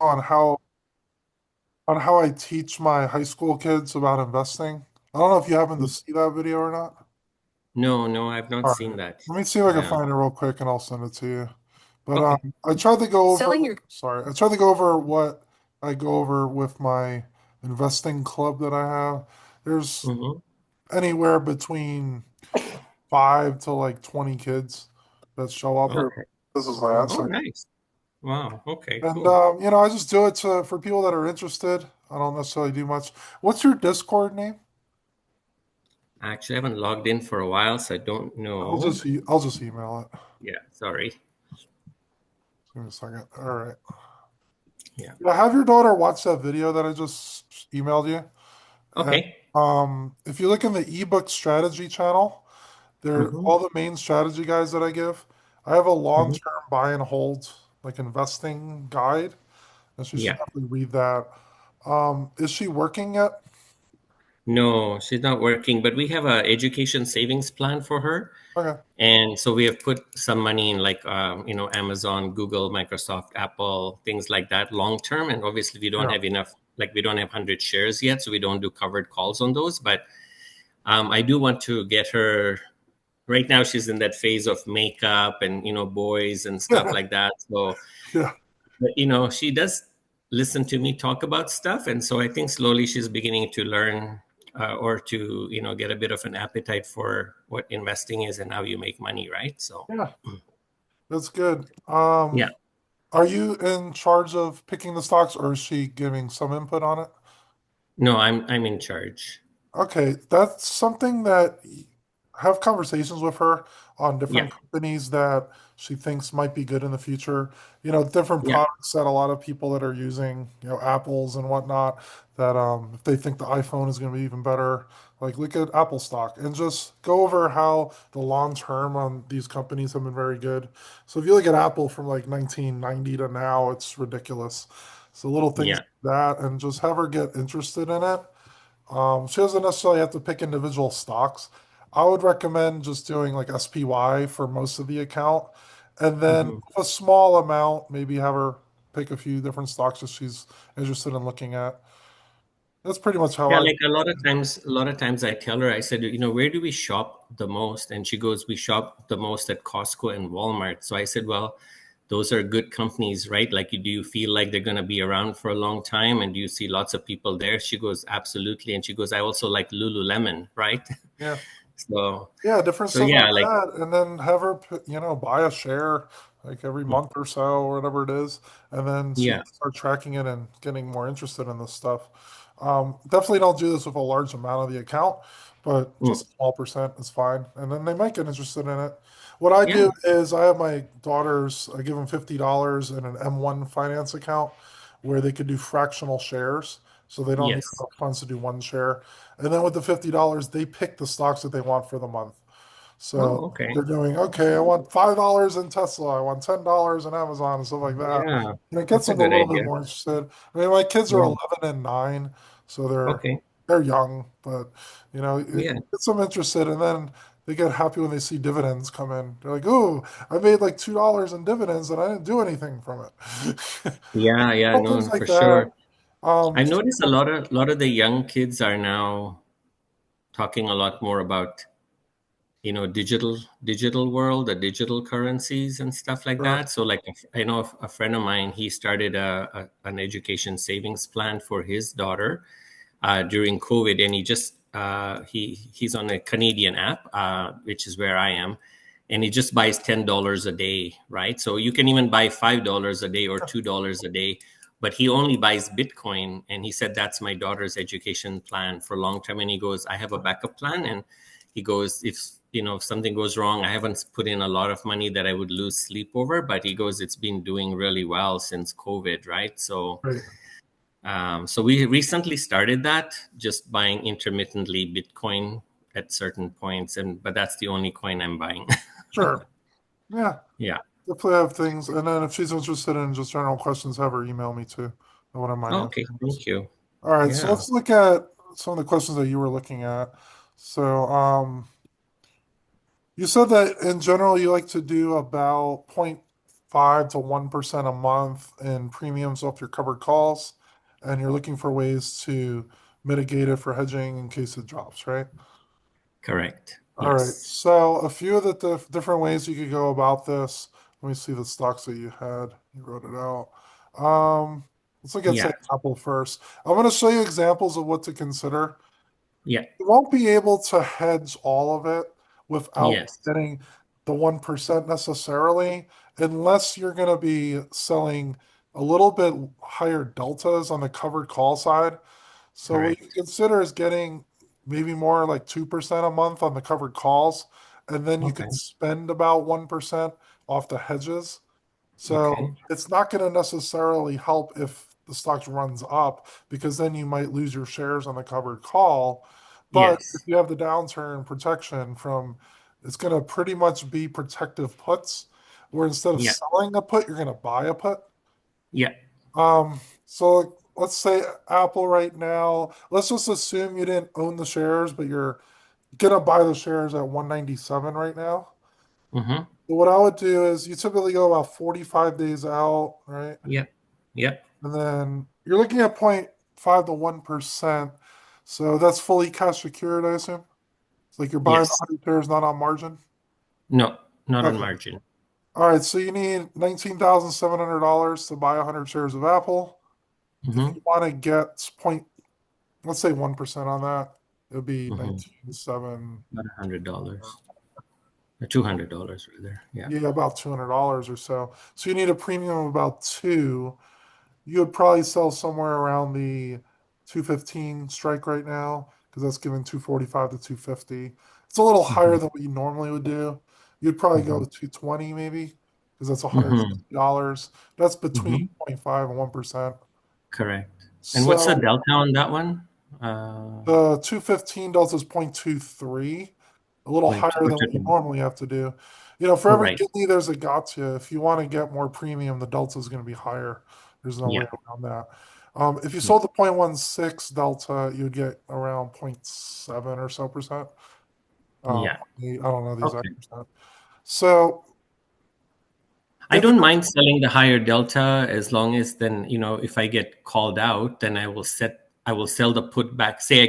on how I teach my high school kids about investing. I don't know if you happen to see that video or not. No, no, I've not All seen right. that. Let me see if I can Yeah. find it real quick and I'll send it to you. But Okay. I tried to go over sorry, I tried to go over what I go over with my investing club that I have. There's Mm-hmm. anywhere between 5 to like 20 kids that show up. Okay. This is my Oh, answer. nice. Wow. Okay, And cool. I just do it for people that are interested. I don't necessarily do much. What's your Discord name? Actually, I haven't logged in for a while, so I don't know. I'll just email it. Yeah, sorry. Give me a second. All right. Yeah. Yeah, have your daughter watch that video that I just emailed you. And Okay. if you look in the ebook strategy channel, there Mm-hmm. all the main strategy guides that I give. I have a Mm-hmm. long-term buy and hold like investing guide, and she should Yeah. definitely read that. Is she working yet? No, she's not working, but we have a education savings plan for her. Okay. And so we have put some money in like Amazon, Google, Microsoft, Apple, things like that long term. And obviously we don't Yeah. have enough, like we don't have 100 shares yet, so we don't do covered calls on those. But I do want to get her. Right now, she's in that phase of makeup and boys and stuff like that. So, Yeah. but, she does listen to me talk about stuff, and so I think slowly she's beginning to learn or to get a bit of an appetite for what investing is and how you make money, right? So, Yeah. That's good. yeah, Are you in charge of picking the stocks or is she giving some input on it? no, I'm in charge. Okay, that's something that have conversations with her on Yeah, different companies that she thinks might be good in the future. Different yeah, products that a lot of people that are using, Apples and whatnot, that if they think the iPhone is going to be even better, like look at Apple stock and just go over how the long term on these companies have been very good. So if you look at Apple from like 1990 to now, it's ridiculous. So little things yeah, like that and just have her get interested in it. She doesn't necessarily have to pick individual stocks. I would recommend just doing like SPY for most of the account, and then hmm a small amount, maybe have her pick a few different stocks that she's interested in looking at. That's pretty much how yeah. I. Like a lot of times, I tell her, I said, where do we shop the most? And she goes, we shop the most at Costco and Walmart. So I said, well, those are good companies, right? Like, do you feel like they're going to be around for a long time? And do you see lots of people there? She goes, absolutely. And she goes, I also like Lululemon, right? Yeah, So, yeah, different so stuff like yeah, like, that, and then have her, buy a share like every month or so or whatever it is, and then she yeah, can start tracking it and getting more interested in this stuff. Definitely don't do this with a large amount of the account, but mm, just a small percent is fine, and then they might get interested in it. What I do yeah, is I have my daughters, I give them $50 in an M1 finance account where they could do fractional shares, so they don't need yes. enough funds to do one share. And then with the $50, they pick the stocks that they want for the month. So Oh, okay. they're doing, okay, I want $5 in Tesla, I want $10 in Amazon and stuff like that. Yeah, And it gets that's a them a good little bit idea. more interested. I mean, my kids are Yeah. 11 and 9, so Okay. they're young, but it Yeah. gets them interested, and then they get happy when they see dividends come in. They're like, "Oh, I made like $2 in dividends, and I didn't do anything from it." Yeah. Yeah. Little things No, like for that. sure. I've noticed a lot of the young kids are now talking a lot more about digital world, the digital currencies and stuff like Sure. that. So like I know a friend of mine, he started an education savings plan for his daughter during COVID, and he's on a Canadian app, which is where I am, and he just buys $10 a day, right? So you can even buy $5 a day or $2 a day, but he only buys Bitcoin, and he said that's my daughter's education plan for long term. And he goes, I have a backup plan, and he goes, if something goes wrong, I haven't put in a lot of money that I would lose sleep over, but he goes, it's been doing really well since COVID, right? So Right. so we recently started that, just buying intermittently Bitcoin at certain points, and but that's the only coin I'm buying. Sure. Yeah. Yeah. Definitely have things. And then if she's interested in just general questions, have her email me too. I wouldn't mind Okay. answering those. Thank you. All right, so Yeah. let's look at some of the questions that you were looking at. So, you said that in general you like to do about 0.5 5 to 1% a month in premiums off your covered calls, and you're looking for ways to mitigate it for hedging in case it drops, right? Correct. All right. Yes. So a few of the different ways you could go about this. Let me see the stocks that you had. You wrote it out. Let's look at, say, Yeah. Apple first. I'm going to show you examples of what to consider. Yeah. You won't be able to hedge all of it without Yes. getting the 1% necessarily, unless you're going to be selling a little bit higher deltas on the covered call side. So what you Correct. consider is getting maybe more like 2% a month on the covered calls, and then you Okay. could spend about 1% off the hedges. So Okay. it's not going to necessarily help if the stock runs up because then you might lose your shares on the covered call. But if Yes. you have the downturn protection from, it's going to pretty much be protective puts, where instead of Yeah. selling a put, you're going to buy a put. Yeah. So let's say Apple right now, let's just assume you didn't own the shares, but you're gonna buy the shares at 197 right now. Mm-hmm. So what I would do is you typically go about 45 days out, right? Yeah. Yeah. And then you're looking at 0.5 to 1%. So that's fully cash secured, I assume. It's like you're buying Yes. 100 shares, not on margin. No, not on Okay. margin. All right. So you need $19,700 to buy 100 shares of Apple. If Mm-hmm. you want to get point, let's say 1% on that, it would be Mm-hmm. 19,700. About $100. $200 rather. Yeah. Yeah, about $200 or so. So you need a premium of about two. You would probably sell somewhere around the 215 strike right now because that's giving 245 to 250. It's a little higher Mm-hmm. than what you normally would do. You'd probably go Mm-hmm. with 220 maybe because that's Mm-hmm. $150. That's between Mm-hmm. 0.5 and 1%. Correct. And what's the So delta on that one? Uh, the 215 delta is 0.23, a little point higher than what you two. normally have to do. For Oh, every right. guinea, there's a gotcha. If you want to get more premium, the delta is going to be higher. There's no way Yeah. around that. If you Yeah. sold the 0.16 delta, you'd get around 0.7 or so percent. Yeah. 0.8, I don't know the exact Okay. percent. So I if you don't mind selling the higher delta as long as then, if I get called out, then I will sell the put back. Say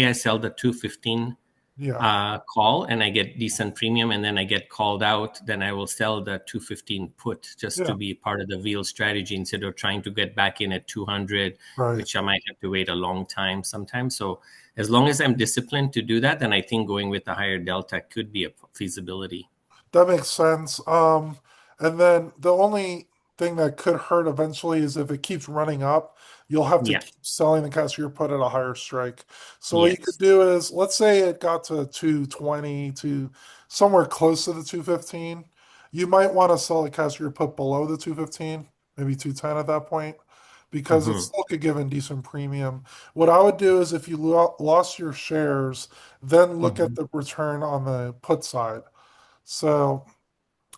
I sell the 215 yeah, call and I get decent premium and then I get called out, then I will sell the 215 put just to yeah, be part of the wheel strategy instead of trying to get back in at 200, right. which I might have to wait a long time sometimes. So as long as I'm disciplined to do that, then I think going with the higher delta could be a feasibility. That makes sense. And then the only thing that could hurt eventually is if it keeps running up, you'll have to Yeah. keep selling the cashier put at a higher strike. So what you could Yes. do is, let's say it got to 220 to somewhere close to the 215. You might want to sell the cashier put below the 215, maybe 210 at that point, because it Hmm. still could give a decent premium. What I would do is if you lost your shares, then look at Hmm. the return on the put side. So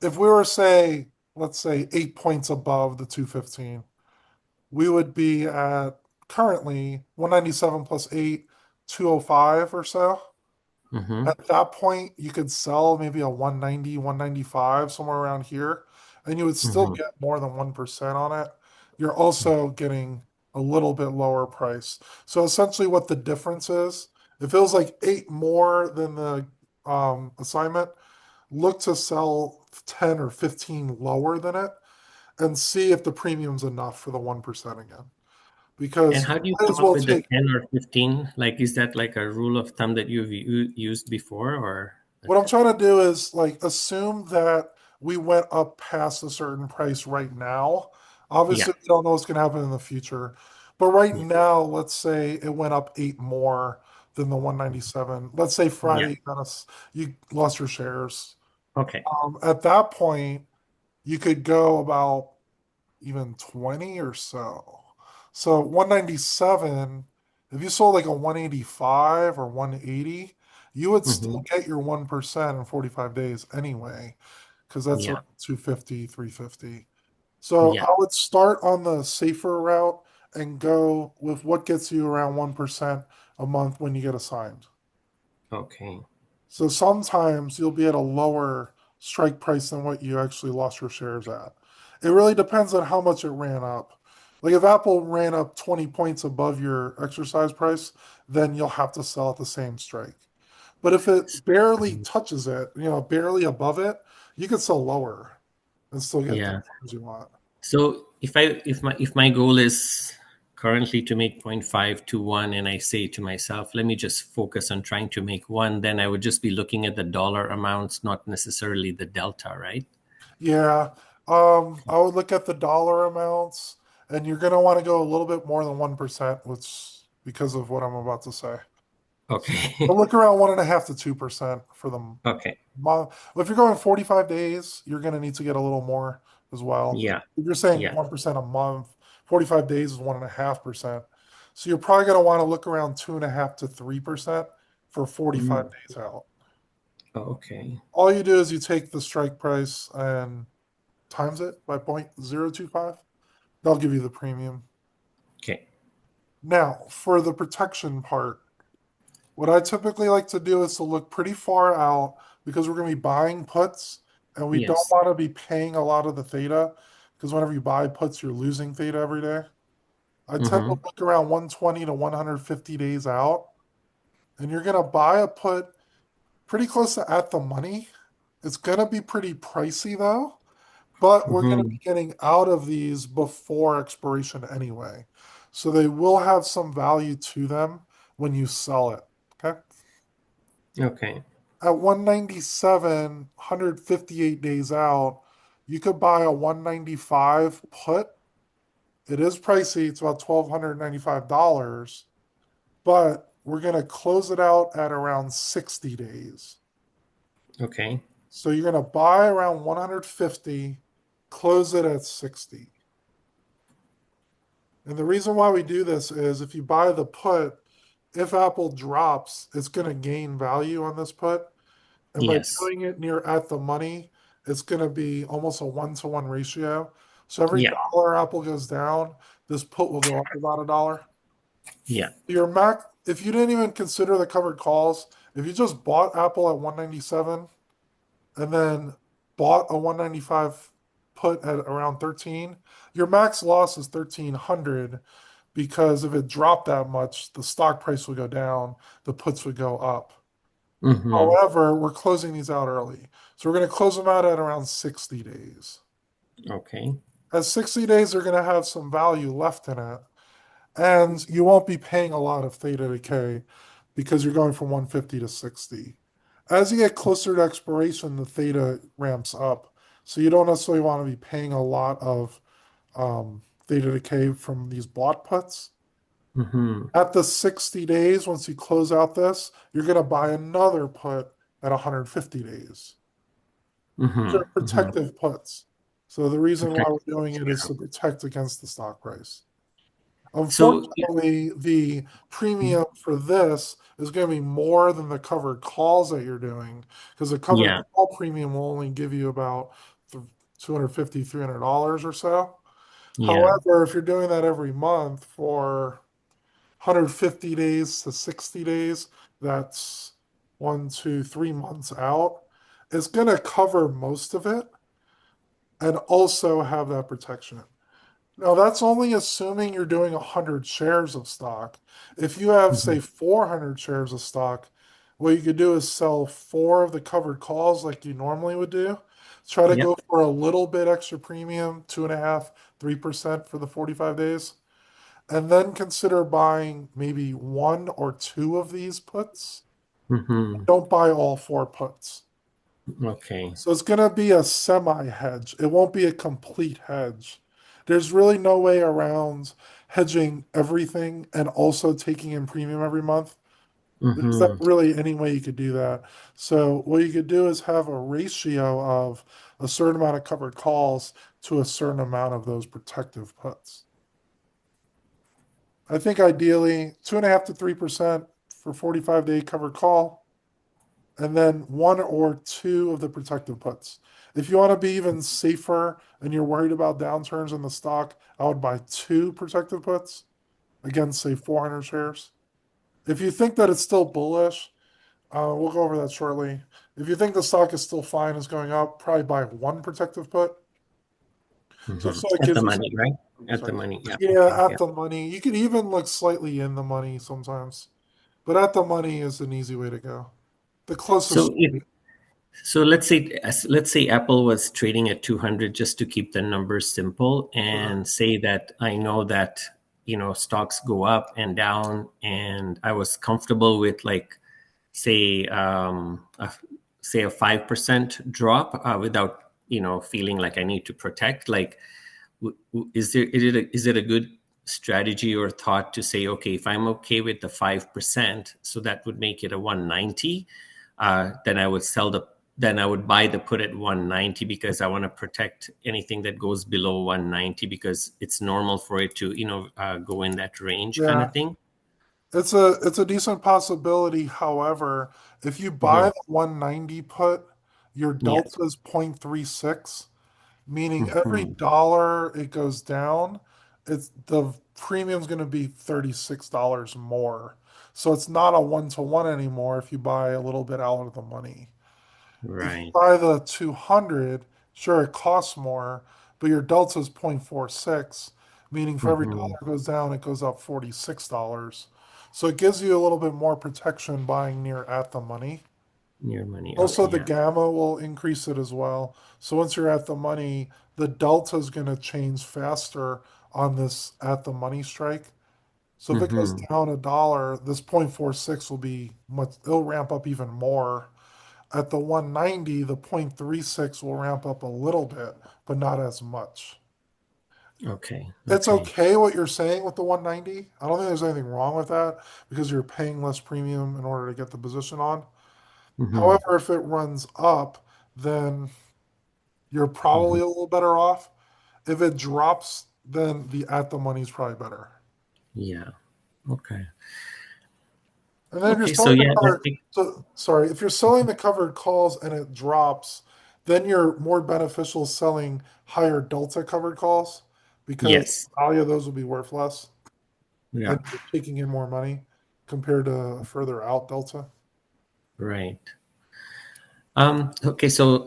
if we were say, let's say 8 points above the 215, we would be at currently 197 plus 8, 205 or so. Hmm. At that point, you could sell maybe a 190, 195, somewhere around here, and you would still Hmm. get more than 1% on it. You're also getting a little bit lower price. So essentially, what the difference is, it feels like eight more than the assignment. Look to sell 10 or 15 lower than it and see if the premium's enough for the 1% again. And Because how you do you might come as up well with the take, 10 or 15? Like, is that like a rule of thumb that you've used before or what I'm trying to do is like assume that we went up past a certain price right now. yeah. Obviously, we don't know what's going to happen in the future. But right Yeah. now, let's say it went up eight more than the 197. Let's say Yeah. Friday, you lost your shares. Okay. At that point, you could go about even 20 or so. So 197, if you sold like a 185 or 180, you would Hmm. still get your 1% in 45 days anyway, because that's Yeah. around 250, 350. So Yeah. I would start on the safer route and go with what gets you around 1% a month when you get assigned. Okay. So sometimes you'll be at a lower strike price than what you actually lost your shares at. It really depends on how much it ran up. Like if Apple ran up 20 points above your exercise price, then you'll have to sell at the same strike. But if it barely Mhm. touches it, barely above it, you could sell lower and still get the Yeah. returns you want. So if my goal is currently to make 0.5 to 1, and I say to myself, let me just focus on trying to make 1, then I would just be looking at the dollar amounts, not necessarily the delta, right? Yeah. I would look at the dollar amounts, and you're gonna want to go a little bit more than 1%, which because of what I'm about to say. But Okay. look around 1.5 to 2% for the Okay. month. Well, if you're going 45 days, you're gonna need to get a little more as well. Yeah. If you're saying Yeah. 1% a month, 45 days is 1.5%. So you're probably gonna want to look around 2.5 to 3% for 45 Mm. days out. Okay. All you do is you take the strike price and times it by 0.025. They'll give you the premium. Okay. Now, for the protection part, what I typically like to do is to look pretty far out because we're going to be buying puts and we don't Yes. want to be paying a lot of the theta because whenever you buy puts, you're losing theta every day. I tend to Mm-hmm. look around 120 to 150 days out, and you're going to buy a put pretty close to at the money. It's going to be pretty pricey though, but we're going to Mm-hmm. be getting out of these before expiration anyway. So they will have some value to them when you sell it. Okay. Okay. At 197, 158 days out, you could buy a 195 put. It is pricey. It's about $1,295, but we're going to close it out at around 60 days. Okay. So you're going to buy around 150, close it at 60. And the reason why we do this is if you buy the put, if Apple drops, it's going to gain value on this put. And by Yes. doing it near at the money, it's going to be almost a 1-to-1 ratio. So every Yeah. dollar Apple goes down, this put will go up about a dollar. Yeah. Your Mac, if you didn't even consider the covered calls, if you just bought Apple at 197 and then bought a 195 put at around 13, your max loss is 1300 because if it dropped that much, the stock price would go down, the puts would go up. Mm-hmm. However, we're closing these out early. So we're going to close them out at around 60 days. Okay. At 60 days, they're going to have some value left in it. And you won't be paying a lot of theta decay because you're going from 150 to 60. As you get closer to expiration, the theta ramps up. So you don't necessarily want to be paying a lot of theta decay from these bought puts. Mm-hmm. At the 60 days, once you close out this, you're going to buy another put at 150 days. These Mm-hmm. are Mm-hmm. protective puts. So the reason why Protect. we're doing it is to protect against the stock price. So Unfortunately, the premium for this is going to be more than the covered calls that you're doing because the covered yeah. call premium will only give you about $250, $300 or so. Yeah. However, if you're doing that every month for 150 days to 60 days, that's 1, 2, 3 months out. It's going to cover most of it and also have that protection. Now, that's only assuming you're doing 100 shares of stock. If you have, Mm-hmm. say, 400 shares of stock, what you could do is sell four of the covered calls like you normally would do. Try to Yep. go for a little bit extra premium, 2.5, 3% for the 45 days, and then consider buying maybe one or two of these puts. Mm-hmm. Don't buy all four puts. Okay. So it's going to be a semi hedge. It won't be a complete hedge. There's really no way around hedging everything and also taking in premium every month. There's not Mm-hmm. really any way you could do that. So what you could do is have a ratio of a certain amount of covered calls to a certain amount of those protective puts. I think ideally 2.5 to 3% for 45-day covered call, and then one or two of the protective puts. If you want to be even safer and you're worried about downturns in the stock, I would buy two protective puts against, say, 400 shares. If you think that it's still bullish, we'll go over that shortly. If you think the stock is still fine, is going up, probably buy one protective put. So it At the gives you money, something. right? At the Sorry. money. Yeah. Okay. Yeah, at Yeah. the money. You could even look slightly in the money sometimes, but at the money is an easy way to go. The closest. So if so, let's say Apple was trading at 200 just to keep the numbers simple, Right. and say that I know that stocks go up and down, and I was comfortable with like say say a 5% drop without feeling like I need to protect. Like, is it a good strategy or thought to say, okay, if I'm okay with the 5%, so that would make it a 190, then I would buy the put at 190 because I want to protect anything that goes below 190 because it's normal for it to go in that range kind Yeah, of thing. it's a decent possibility. However, if you buy Hmm. the 190 put, your Yeah. delta is 0.36, meaning every Hmm. dollar it goes down, it's the premium's going to be $36 more. So it's not a one-to-one anymore if you buy a little bit out of the money. If you Right. buy the 200, sure, it costs more, but your delta is 0.46, meaning for every Hmm. dollar it goes down, it goes up $46. So it gives you a little bit more protection buying near at the money. Your money. Also, Okay. the Yeah. gamma will increase it as well. So once you're at the money, the delta is going to change faster on this at the money strike. So if it goes Hmm. down a dollar, this 0.46 will be much, it'll ramp up even more. At the 190, the 0.36 will ramp up a little bit, but not as much. Okay. It's Okay. okay what you're saying with the 190. I don't think there's anything wrong with that because you're paying less premium in order to get the position on. Hmm. However, if it runs up, then you're Hmm. probably a little better off. If it drops, then the at the money is probably better. Yeah. Okay. And then if you're Okay. So selling the yeah, that covered, so sorry, if you're selling the covered calls and it drops, then you're more beneficial selling higher delta covered calls because yes. the value of those will be worth less Yeah. and you're taking in more money compared to a further out delta. Right. Okay, so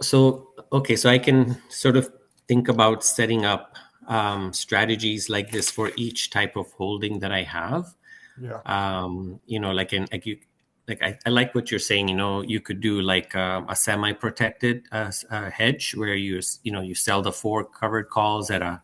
I can sort of think about setting up strategies like this for each type of holding that I have. Yeah, I like what you're saying. You could do like a semi-protected hedge where you sell the four covered calls at a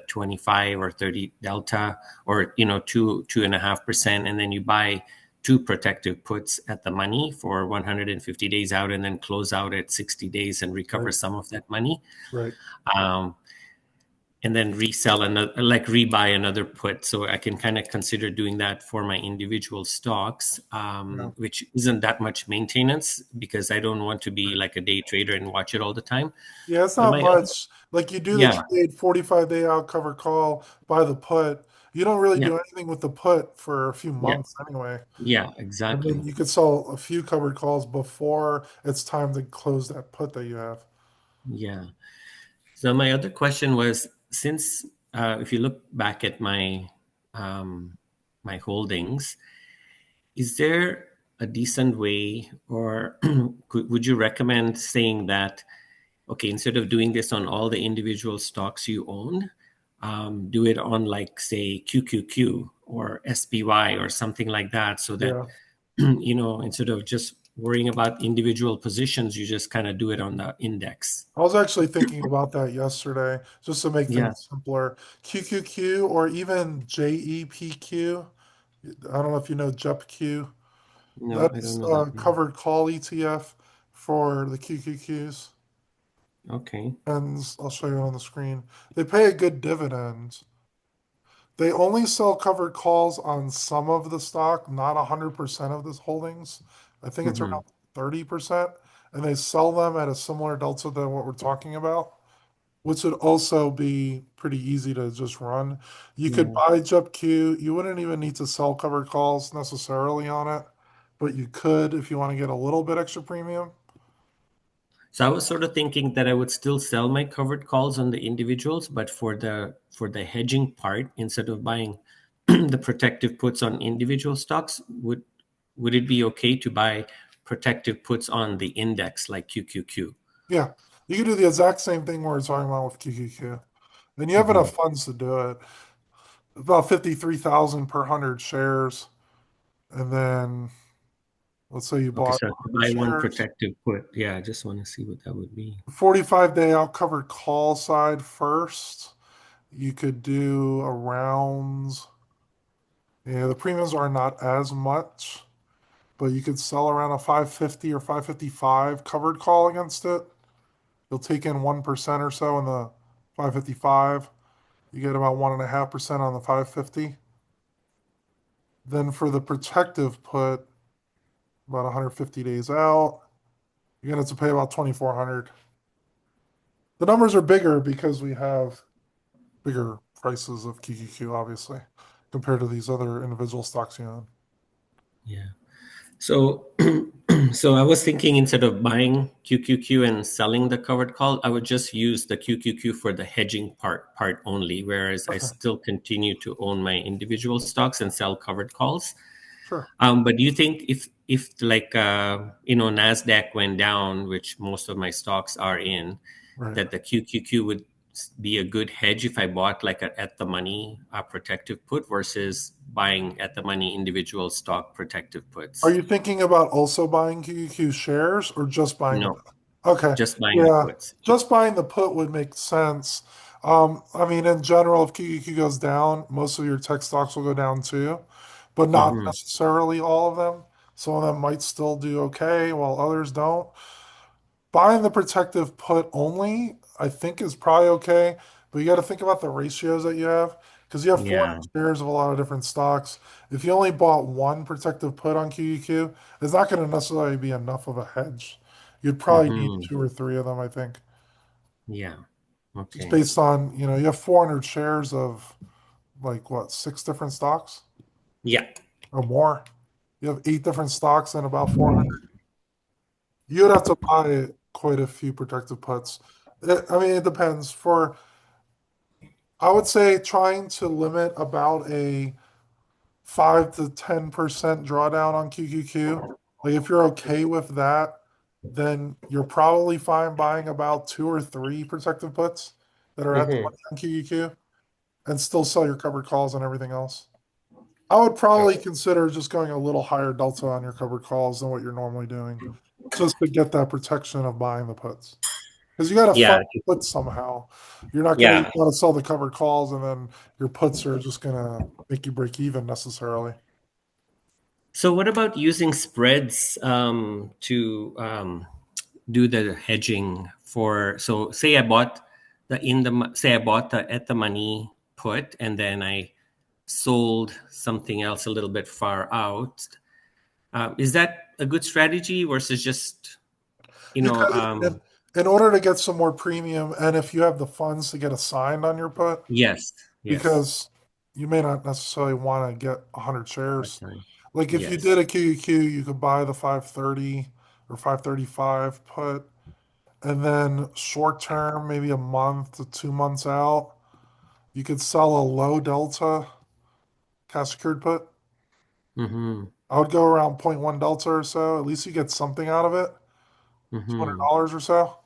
25 or 30 delta, or 2.5%, and then you buy two protective puts at the money for 150 days out, and then close out at 60 days and recover right, some of that money. right. Um, and then resell another, like rebuy another put. So I can kind of consider doing that for my individual stocks, Yeah. which isn't that much maintenance because I don't want to be like a day trader and watch it all the time. Yeah, it's But not my other, much. Like you do the yeah, trade 45-day out cover call, buy the put. You don't really yeah, do anything with the put for a few yeah, months anyway. yeah, And then exactly. you could sell a few covered calls before it's time to close that put that you have. Yeah. So my other question was, since if you look back at um, my holdings, is there a decent way, or would you recommend saying that, okay, instead of doing this on all the individual stocks you own, do it on like say QQQ or SPY or something like that, so that Yeah. instead of just worrying about individual positions, you just kind of do it on the index. I was actually thinking about that yesterday, just to make Yeah. things simpler. QQQ or even JEPQ. I don't know if you know JEPQ. No, I don't That's know a that one. covered call ETF for the QQQs. Okay. And I'll show you on the screen. They pay a good dividend. They only sell covered calls on some of the stock, not 100% of the holdings. I think it's Hmm. around 30%. And they sell them at a similar delta than what we're talking about, which would also be pretty easy to just run. You could Yeah. buy JUPQ. You wouldn't even need to sell covered calls necessarily on it, but you could if you want to get a little bit extra premium. So I was sort of thinking that I would still sell my covered calls on the individuals, but for the hedging part, instead of buying the protective puts on individual stocks, would it be okay to buy protective puts on the index like QQQ? Yeah, you could do the exact same thing we're talking about with QQQ. And you have Hmm. enough funds to do it. About 53,000 per 100 shares. And then let's say you Okay, bought so I have to 100 buy one shares. protective put. Yeah, I just want to see what that would be. 45-day out covered call side first. You could do around, yeah, the premiums are not as much, but you could sell around a 550 or 555 covered call against it. You'll take in 1% or so in the 555. You get about 1.5% on the 550. Then for the protective put, about 150 days out, you're gonna have to pay about 2,400. The numbers are bigger because we have bigger prices of QQQ, obviously, compared to these other individual stocks you own. Yeah. So, so I was thinking instead of buying QQQ and selling the covered call, I would just use the QQQ for the hedging part only, whereas I Okay, still continue to own my individual stocks and sell covered calls. sure. But do you think if like Nasdaq went down, which most of my stocks are in, Right. that the QQQ would be a good hedge if I bought like a at the money protective put versus buying at the money individual stock protective Are puts? you thinking about also buying QQQ shares or just buying the No, put? Okay. just buying the Yeah. puts. Just buying the put would make sense. I mean, in general, if QQQ goes down, most of your tech stocks will go down too, but not Hmm. necessarily all of them. Some of them might still do okay while others don't. Buying the protective put only, I think, is probably okay, but you got to think about the ratios that you have because you have Yeah. 400 shares of a lot of different stocks. If you only bought one protective put on QQQ, it's not going to necessarily be enough of a hedge. You'd probably need Hmm. two or three of them, I think, Yeah. just Okay. based on, you have 400 shares of like what, six different stocks Yeah. or more. You have eight different stocks and about 400. You'd have to buy quite a few protective puts. I mean, it depends. I would say trying to limit about a 5 to 10% drawdown on QQQ. Like if you're okay with that, then you're probably fine buying about two or three protective puts that are at the Hmm. money on QQQ and still sell your covered calls and everything else. I would probably consider just going a little higher delta on your covered calls than what you're normally doing, just to get that protection of buying the puts. Because you got to fund Yeah. puts somehow. You're not going to Yeah. want to sell the covered calls and then your puts are just going to make you break even necessarily. So what about using spreads to do the hedging for? So say I bought the at the money put and then I sold something else a little bit far out. Is that a good strategy versus just you You know? could, in order to get some more premium, and if you have the funds to get assigned on your put, Yes, yes, because you may not necessarily want to get 100 part shares. time. Like if you Yes. did a QQQ, you could buy the 530 or 535 put, and then short term, maybe a month to 2 months out, you could sell a low delta cash secured put. Mm-hmm. I would go around zero point 0.1 delta or so. At least you get something out of it, Mm-hmm. $200 or so,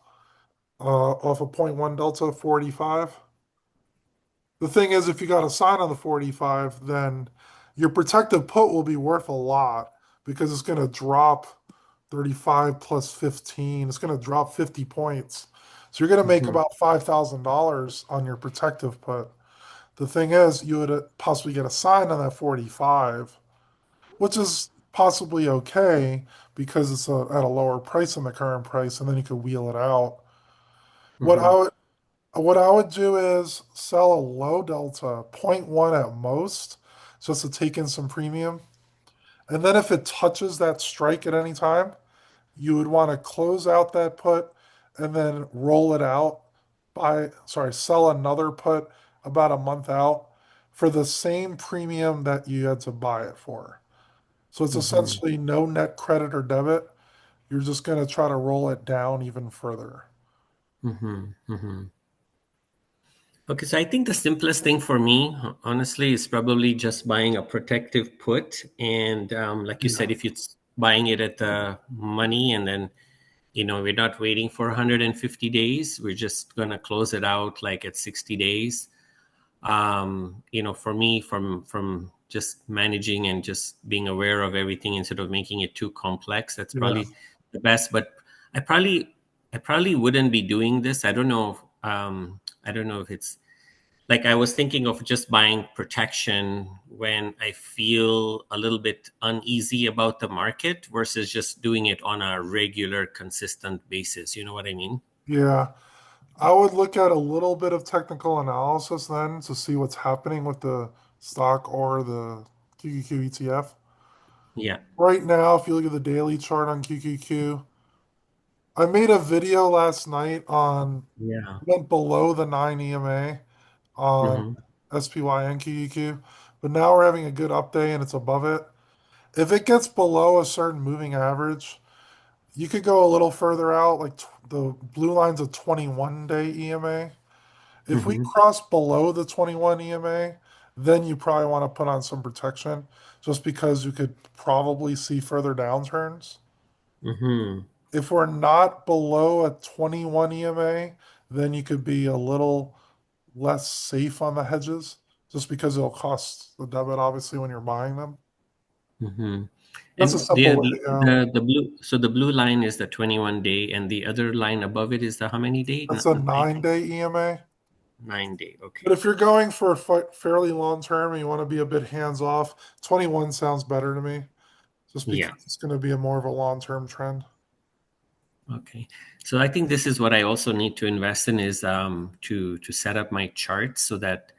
off a zero point 0.1 delta 485. The thing is, if you got a sign on the 485, then your protective put will be worth a lot because it's going to drop 35 plus 15. It's going to drop 50 points. So you're going to make Mm-hmm. about $5,000 on your protective put. The thing is, you would possibly get a sign on that 45, which is possibly okay because it's at a lower price than the current price, and then you could wheel it out. What I Mm-hmm. would what I would do is sell a low delta, zero point 0.1 at most, just to take in some premium. And then if it touches that strike at any time, you would want to close out that put and then roll it out sell another put about a month out for the same premium that you had to buy it for. So it's Mm-hmm. essentially no net credit or debit. You're just going to try to roll it down even further. Mm-hmm. Mm-hmm. Okay, so I think the simplest thing for me, honestly, is probably just buying a protective put. And like you said, Yeah. if it's buying it at the money and then We're not waiting for 150 days. We're just going to close it out like at 60 days. For me, from just managing and just being aware of everything instead of making it too complex, that's Yeah. probably the best. But I probably I probably wouldn't be doing this. I don't know if it's like I was thinking of just buying protection when I feel a little bit uneasy about the market versus just doing it on a regular, consistent basis. You know what I mean? Yeah. I would look at a little bit of technical analysis then to see what's happening with the stock or the QQQ ETF. Yeah. Right now, if you look at the daily chart on QQQ, I made a video last night on Yeah. went below the 9 EMA on Mm-hmm. SPY and QQQ, but now we're having a good up day and it's above it. If it gets below a certain moving average, you could go a little further out, like the blue line's a 21-day EMA. If we Mm-hmm. cross below the 21 EMA, then you probably want to put on some protection just because you could probably see further downturns. Mm-hmm. If we're not below a 21 EMA, then you could be a little less safe on the hedges just because it'll cost the debit, obviously, when you're buying them. Mm-hmm. That's a And simple way to go. the blue, so the blue line is the 21 day, and the other line above it is the how many day? That's a 9-day EMA. 9 day. But Okay. if you're going for a fairly long term and you want to be a bit hands off, 21 sounds better to me, just Yeah. because it's going to be a more of a long term trend. Okay. So I think this is what I also need to invest in is to set up my charts so that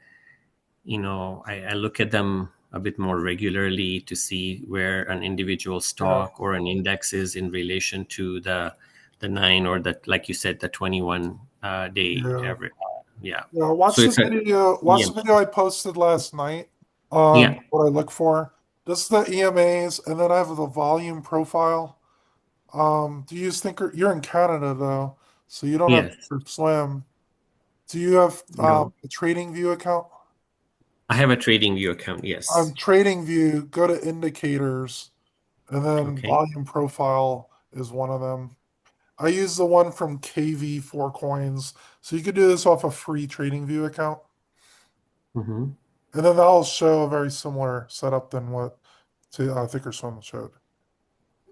I look at them a bit more regularly to see where an individual Yeah, stock or an index is in relation to the nine or the like you said the 21 day yeah, average. Yeah. yeah. So it's a Watch yeah. the video I posted last night on Yeah. what I look for. This is the EMAs, and then I have the volume profile. Do you use Thinker? You're in Canada though, so you don't have Yes. Thinkorswim. Do you have No. a Trading View account? I have a trading view account. On Yes. Trading View, go to indicators, and then Okay. volume profile is one of them. I use the one from KV 4 Coins. So you could do this off a free Trading View account. Mm-hmm. And then that'll show a very similar setup than what Thinkorswim showed.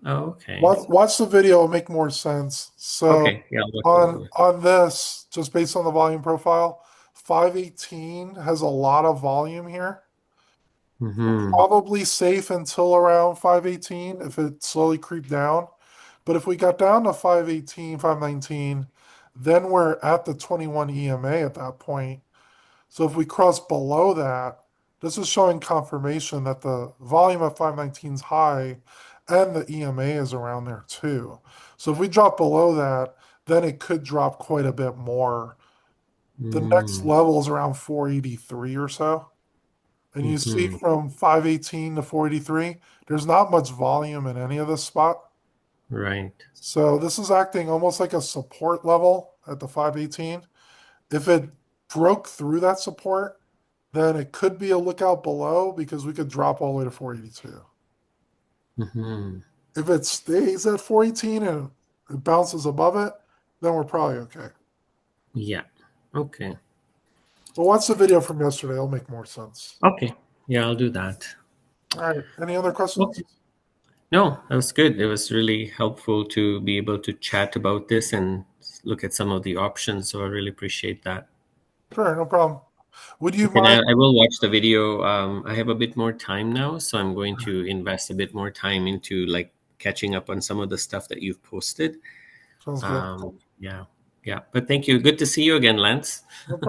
Oh, okay. Watch the video, it'll make more sense. So Okay. Yeah. I'll watch the on video. on this, just based on the volume profile, 518 has a lot of volume here. We're Mm-hmm. probably safe until around 518 if it slowly creep down. But if we got down to 518, 519, then we're at the 21 EMA at that point. So if we cross below that, this is showing confirmation that the volume at 519 is high and the EMA is around there too. So if we drop below that, then it could drop quite a bit more. The next Mm-hmm. level is around 483 or so. And you see Mm-hmm. from 518 to 483, there's not much volume in any of this spot. Right. So this is acting almost like a support level at the 518. If it broke through that support, then it could be a lookout below because we could drop all the way to 482. Mm-hmm. If it stays at 418 and it bounces above it, then we're probably okay. Yeah. Okay. But watch the video from yesterday, it'll make more sense. Okay. Yeah, I'll do that. All right. Any other questions? Okay. No, that was good. It was really helpful to be able to chat about this and look at some of the options. So I really appreciate that. Sure, no problem. Would you Okay, and mind? I will watch the video. I have a bit more time now, so I'm going to invest a bit more time into like catching up on some of the stuff that you've posted. Sounds good. Yeah, yeah. But thank you. Good to see you again, Lance. No problem.